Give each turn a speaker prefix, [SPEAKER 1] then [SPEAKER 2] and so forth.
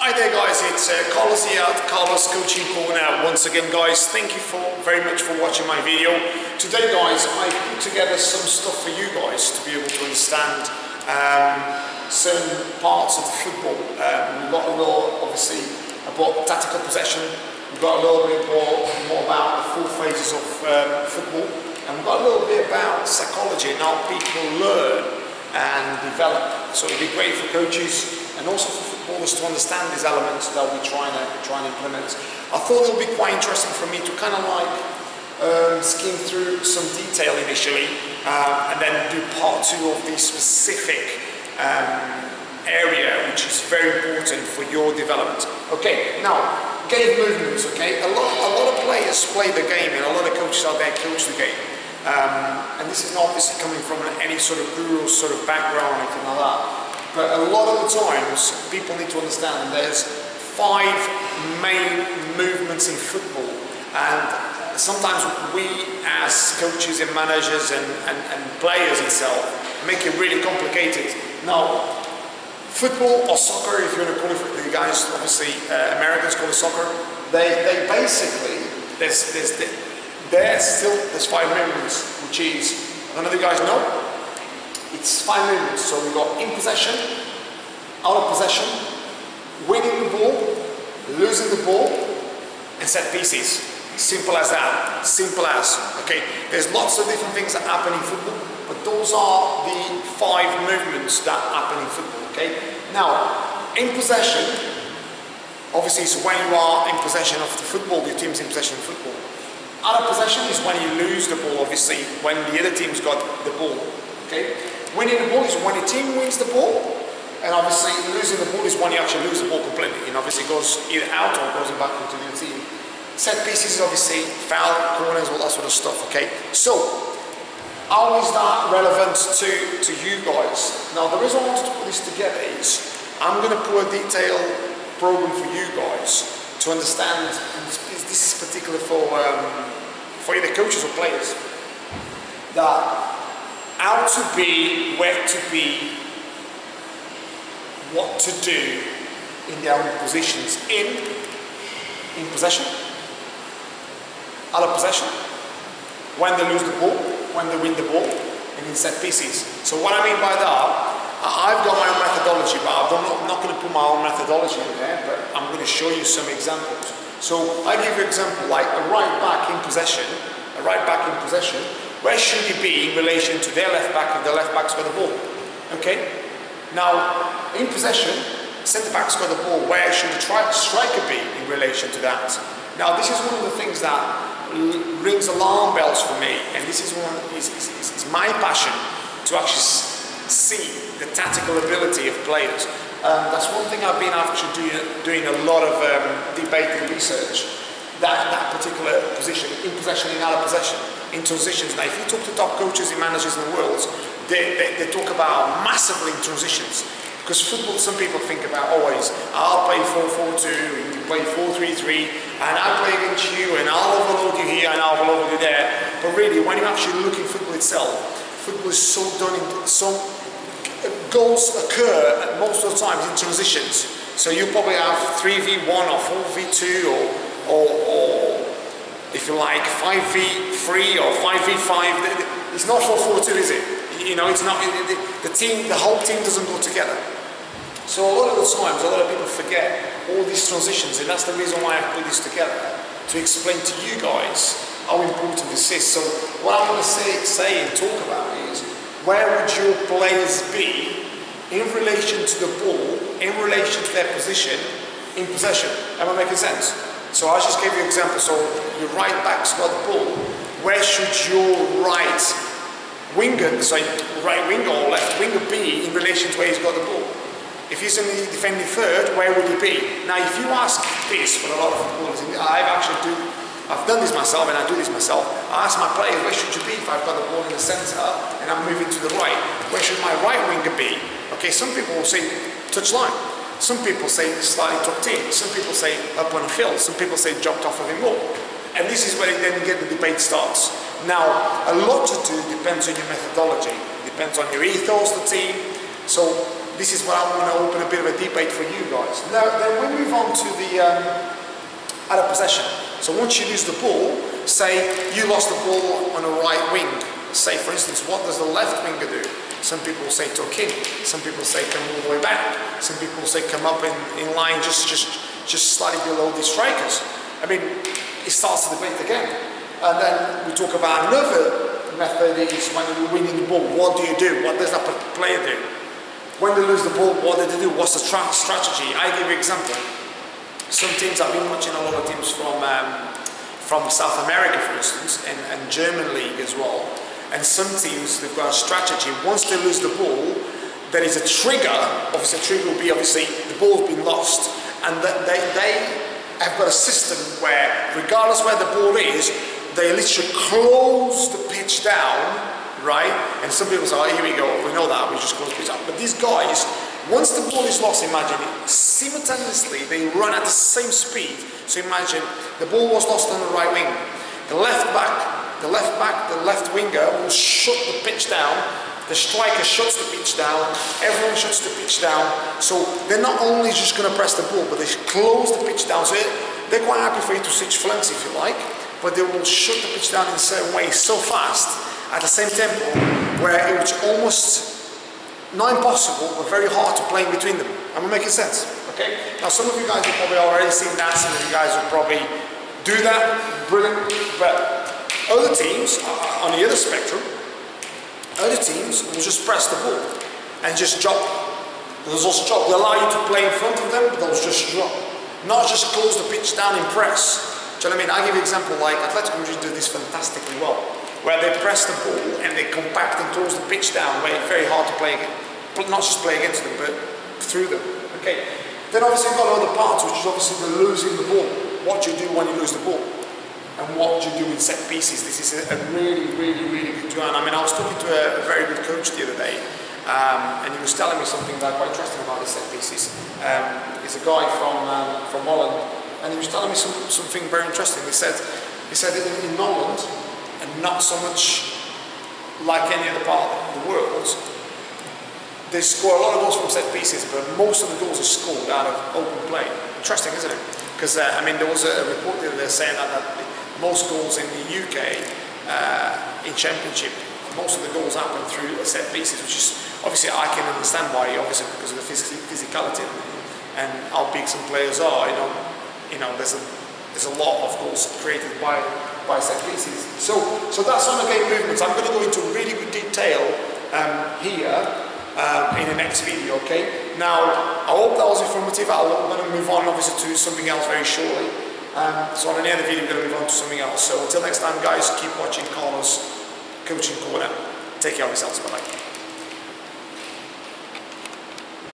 [SPEAKER 1] Hi there guys, it's Carlos here at Carlos Coaching Corner. Once again guys, thank you very much for watching my video. Today guys, I've put together some stuff for you guys to be able to understand certain parts of the football. We've got a little, obviously, about tactical possession. We've got a little bit more about the full phases of football. And we've got a little bit about psychology and how people learn and develop. So it'd be great for coaches and also for footballers to understand these elements that we're trying to implement. I thought it would be quite interesting for me to kind of like skim through some detail initially and then do part two of the specific area which is very important for your development. Okay, now game movements. Okay, a lot of players play the game and a lot of coaches out there coach the game. And this is not obviously coming from any sort of guru sort of background or anything like that. But a lot of the times, people need to understand there's 5 main movements in football. And sometimes we as coaches and managers and players itself make it really complicated. Now, football or soccer, if you want to call it, the guys, obviously Americans call it soccer, they basically, there's 5 movements, which is, I don't know if you guys know, it's 5 movements. So we've got in possession, out of possession, winning the ball, losing the ball, and set pieces. Simple as that. Simple as. Okay. There's lots of different things that happen in football, but those are the 5 movements that happen in football. Okay. Now, in possession, obviously, it's when you are in possession of the football, your team's in possession of football. Out of possession is when you lose the ball, obviously, when the other team's got the ball. Okay. Winning the ball is when the team wins the ball, and obviously losing the ball is when you actually lose the ball completely. And obviously it goes either out or goes back into the team. Set pieces is obviously foul, corners, all that sort of stuff. Okay, so how is that relevant to you guys? Now the reason I wanted to put this together is I'm going to put a detailed program for you guys to understand. And this is particular for either coaches or players, that how to be, where to be, what to do in their own positions. In possession, out of possession, when they lose the ball, when they win the ball, and in set pieces. So what I mean by that, I've got my own methodology, but I'm not going to put my own methodology in there, but I'm going to show you some examples. So I give you an example, like a right back in possession, where should he be in relation to their left back if the left back's got the ball? Okay? Now, in possession, centre back's got the ball, where should the striker be in relation to that? Now, this is one of the things that rings alarm bells for me, and this is it's my passion to actually see the tactical ability of players. That's one thing I've been actually doing a lot of debate and research. That particular position, in possession and out of possession, in transitions. Now, if you talk to top coaches and managers in the world, they talk about massively in transitions. Because football, some people think about always, I'll play 4-4-2, and you play 4-3-3, and I'll play against you, and I'll overload you here, and I'll overload you there. But really, when you actually look at football itself, football is so done in some goals occur most of the times in transitions. So you probably have 3v1 or 4v2 or if you like 5v3 or 5v5. It's not 4-4-2, is it? You know, it's not. The whole team doesn't go together. So a lot of the times, a lot of people forget all these transitions, and that's the reason why I put this together, to explain to you guys how important this is. So what I want to say and talk about is, where would your players be in relation to the ball, in relation to their position, in possession? Am I making sense? So I just gave you an example. So your right back's got the ball. Where should your right winger, right winger or left winger be in relation to where he's got the ball? If he's only defending third, where would he be? Now, if you ask this for a lot of footballers, I've done this myself and I do this myself. I ask my players, where should you be if I've got the ball in the centre and I'm moving to the right? Where should my right winger be? Okay, some people will say touchline. Some people say slightly top team. Some people say up on a field. Some people say jumped off of him more. And this is where then the debate starts. Now, a lot to do depends on your methodology, depends on your ethos, the team. So this is what I want to open a bit of a debate for you guys. Now, then we move on to the out of possession. So once you lose the ball, say you lost the ball on a right wing. Say, for instance, what does the left winger do? Some people say tuck in. Some people say come all the way back. Some people say come up in line just slightly below the strikers. I mean, it starts the debate again. And then we talk about another method is when you're winning the ball, what do you do? What does that player do? When they lose the ball, what do they do? What's the strategy? I give you an example. Some teams, I've been watching a lot of teams from South America, for instance, and German league as well. And some teams, they've got a strategy. Once they lose the ball, there is a trigger. Obviously, a trigger will be, obviously, the ball's been lost. And they have got a system where, regardless where the ball is, they literally close the pitch down, right? And some people say, oh, here we go, we know that, we just close the pitch down. But these guys, once the ball is lost, imagine it, simultaneously, they run at the same speed. So imagine, the ball was lost on the right wing. The left back, the left winger will shut the pitch down. The striker shuts the pitch down. Everyone shuts the pitch down. So they're not only just going to press the ball, but they close the pitch down. So they're quite happy for you to switch flanks if you like, but they will shut the pitch down in a certain way so fast at the same tempo where it's almost not impossible, but very hard to play in between them. Am I making sense? Okay. Now some of you guys have probably already seen that. Some of you guys will probably do that. Brilliant. But other teams on the other spectrum, other teams will just press the ball and just drop. They'll just drop. They allow you to play in front of them, but they'll just drop. Not just close the pitch down and press. Do you know what I mean? I'll give you an example like Atletico Madrid do this fantastically well, where they press the ball and they compact and close the pitch down, where it's very hard to play against. Not just play against them, but through them. Okay. Then obviously you've got other parts, which is obviously the losing the ball. What you do when you lose the ball. And what you do in set pieces. This is a really good one. I mean, I was talking to a very good coach the other day, and he was telling me something that quite interesting about the set pieces. He's a guy from Holland, and he was telling me something very interesting. He said in Holland, and not so much like any other part of the world, they score a lot of goals from set pieces, but most of the goals are scored out of open play. Interesting, isn't it? Because I mean, there was a report the other day saying that most goals in the UK in Championship, most of the goals happen through set pieces, which is obviously I can understand why, obviously because of the physicality and how big some players are. You know, there's a lot of goals created by set pieces. So that's on the game movements. I'm going to go into really good detail here in the next video. Okay. Now I hope that was informative. I'm going to move on obviously to something else very shortly. So on the other video, we're going to move on to something else. So until next time, guys, keep watching Carlos Coaching Corner. Take care of yourselves. Bye-bye.